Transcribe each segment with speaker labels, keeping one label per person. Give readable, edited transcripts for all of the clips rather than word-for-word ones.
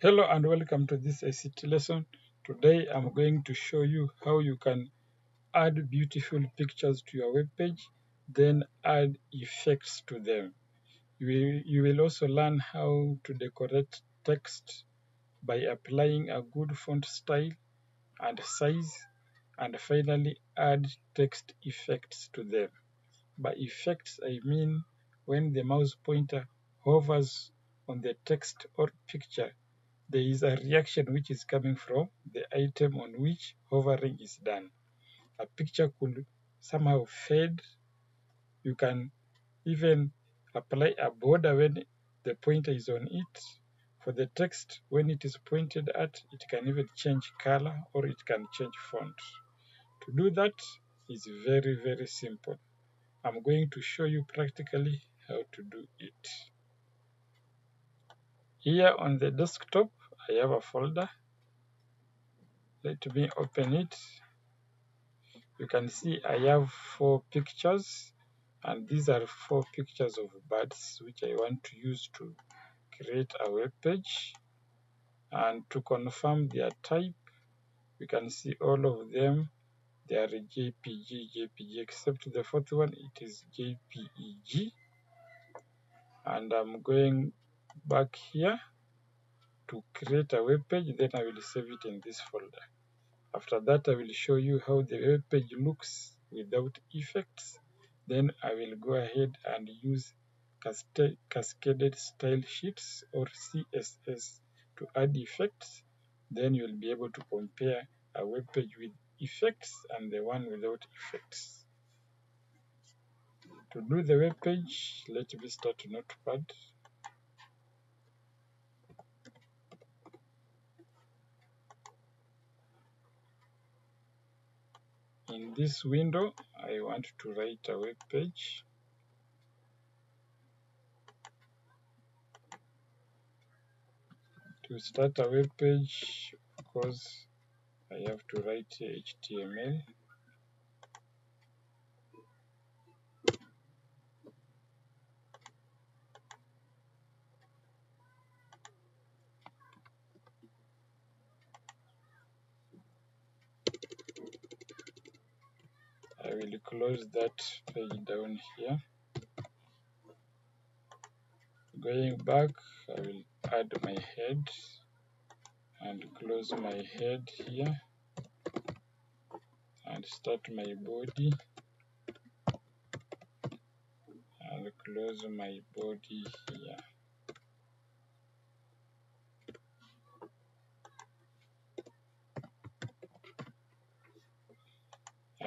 Speaker 1: Hello and welcome to this ICT lesson. Today I'm going to show you how you can add beautiful pictures to your web page, then add effects to them. You will also learn how to decorate text by applying a good font style and size, and finally add text effects to them. By effects, I mean when the mouse pointer hovers on the text or picture, there is a reaction which is coming from the item on which hovering is done. A picture could somehow fade. You can even apply a border when the pointer is on it. For the text, when it is pointed at, it can even change color or it can change font. To do that is very, very simple. I'm going to show you practically how to do it. Here on the desktop, I have a folder. Let me open it. You can see I have 4 pictures, and these are 4 pictures of birds which I want to use to create a web page. And to confirm their type, you can see all of them, they are JPG, except the 4th one, it is JPEG. And I'm going back here to create a web page, then I will save it in this folder. After that, I will show you how the web page looks without effects. Then I will go ahead and use cascaded style sheets or CSS to add effects. Then you'll be able to compare a web page with effects and the one without effects. To do the web page, let me start Notepad. In this window, I want to write a web page. To start a web page, of course, I have to write HTML. I will close that page down here. Going back, I will add my head and close my head here and start my body and close my body here.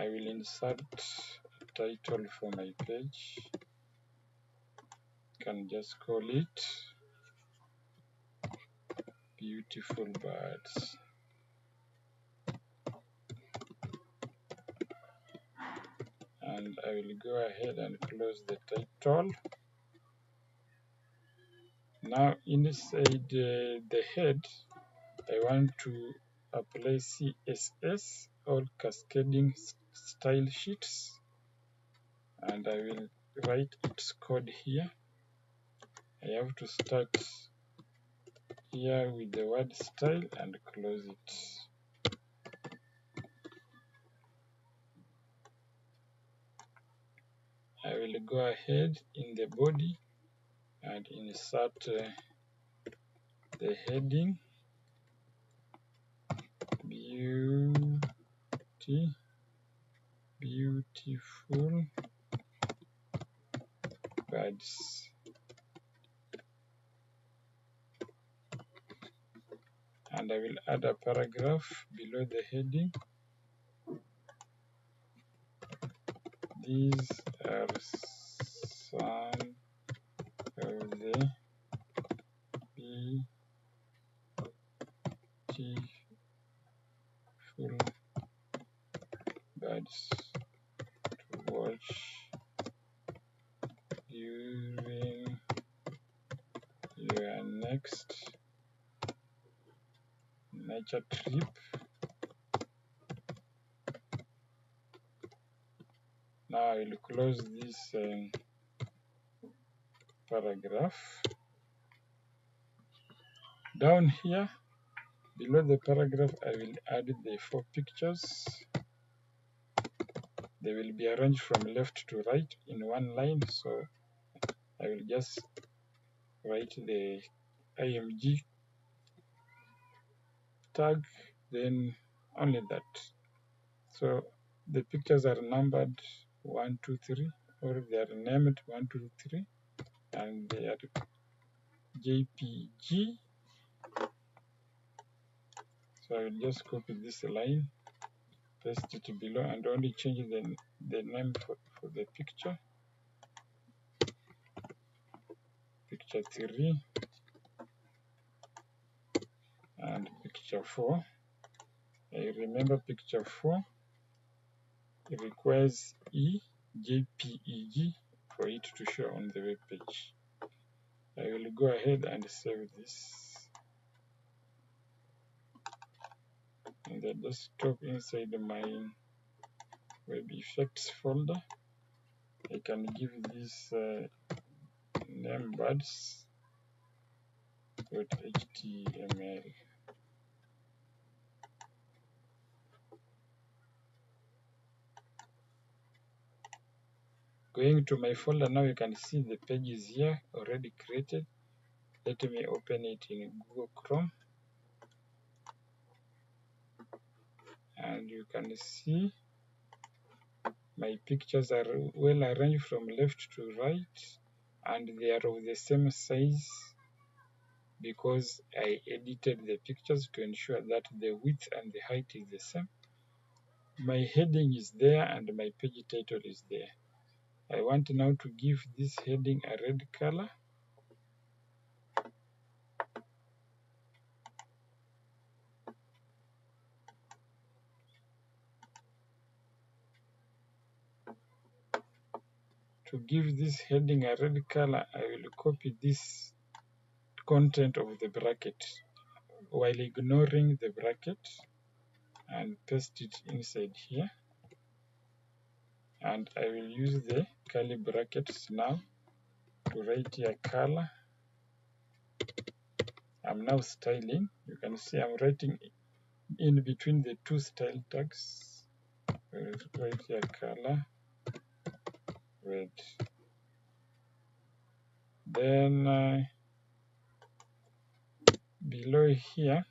Speaker 1: I will insert a title for my page. Can just call it Beautiful Birds. And I will go ahead and close the title. Now inside the head, I want to apply CSS or cascading style sheets, and I will write its code here. I have to start here with the word style and close it. I will go ahead in the body and insert the heading beautiful birds. And I will add a paragraph below the heading. These are some of the beautiful birds to watch during your next nature trip. Now I will close this paragraph. Down here, below the paragraph, I will add the 4 pictures. They will be arranged from left to right in one line, so I will just write the img tag, then only that. So the pictures are numbered 1, 2, 3, or they are named 1, 2, 3, and they are JPG. So I will just copy this line, paste it below, and only change the name for the picture. Picture 3 and picture 4. I remember picture 4, it requires JPEG for it to show on the web page. I will go ahead and save this. And the desktop inside my web effects folder, I can give this name buds.html. Going to my folder now, you can see the page is here already created. Let me open it in Google Chrome, and you can see my pictures are well arranged from left to right, and they are of the same size because I edited the pictures to ensure that the width and the height is the same. My heading is there and my page title is there. I want now to give this heading a red color. To give this heading a red color, I will copy this content of the bracket while ignoring the bracket and paste it inside here. And I will use the curly brackets now to write here color. I'm now styling. You can see I'm writing in between the two style tags. I'll write here color red. Then below here,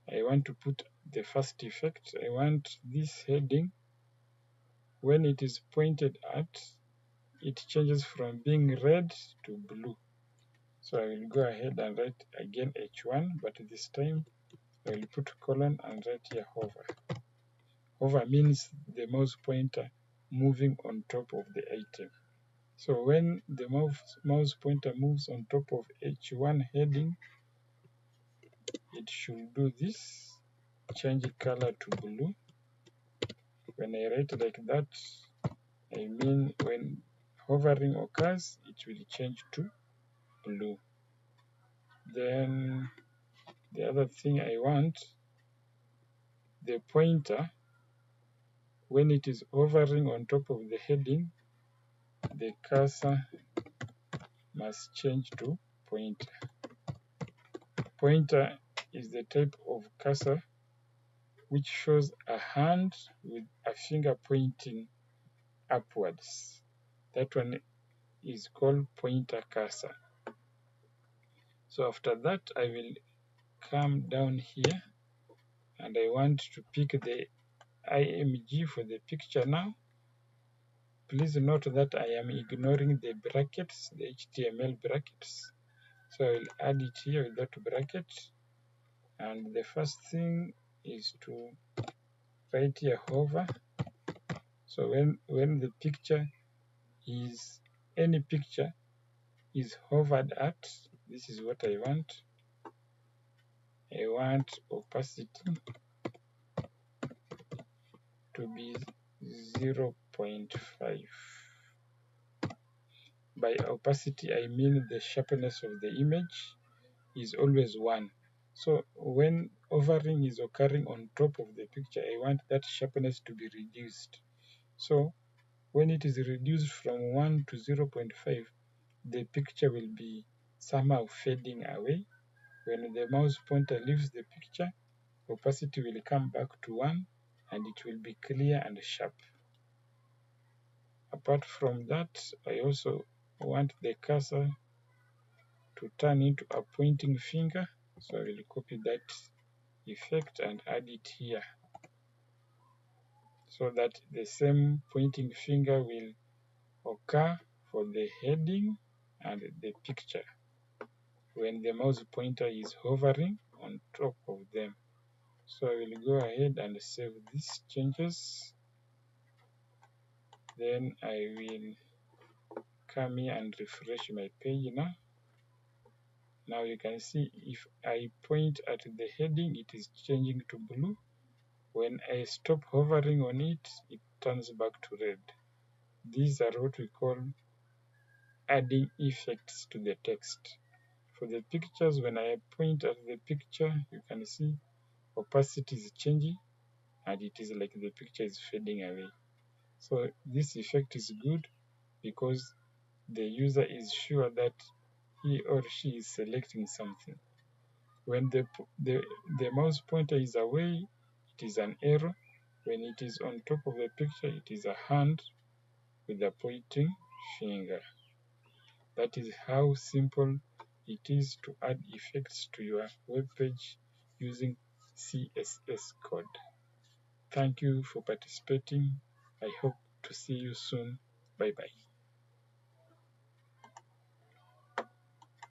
Speaker 1: I want to put the first effect. I want this heading, when it is pointed at, it changes from being red to blue. So I will go ahead and write again H1, but this time I will put colon and write here hover. Hover means the mouse pointer moving on top of the item. So when the mouse pointer moves on top of H1 heading, it should do this, change color to blue. When I write like that, I mean when hovering occurs, it will change to blue. Then the other thing I want, the pointer, when it is hovering on top of the heading, the cursor must change to pointer. Pointer is the type of cursor which shows a hand with a finger pointing upwards. That one is called pointer cursor. So after that, I will come down here and I want to pick the img for the picture now. Please note that I am ignoring the brackets, the HTML brackets. So I will add it here without bracket. And the first thing is to write here hover. So when the picture is, any picture is hovered at, this is what I want. I want opacity to be 0.5. By opacity, I mean the sharpness of the image is always 1. So when hovering is occurring on top of the picture, I want that sharpness to be reduced. So when it is reduced from 1 to 0.5, the picture will be somehow fading away. When the mouse pointer leaves the picture, opacity will come back to 1 and it will be clear and sharp. Apart from that, I also want the cursor to turn into a pointing finger, so I will copy that effect and add it here, so that the same pointing finger will occur for the heading and the picture when the mouse pointer is hovering on top of them. So I will go ahead and save these changes. Then I will come here and refresh my page now. Now you can see if I point at the heading, it is changing to blue. When I stop hovering on it, it turns back to red. These are what we call adding effects to the text. For the pictures, when I point at the picture, you can see opacity is changing and it is like the picture is fading away. So this effect is good because the user is sure that he or she is selecting something. When the mouse pointer is away, it is an arrow. When it is on top of the picture, it is a hand with a pointing finger. That is how simple it is to add effects to your web page using CSS code. Thank you for participating. I hope to see you soon. Bye bye.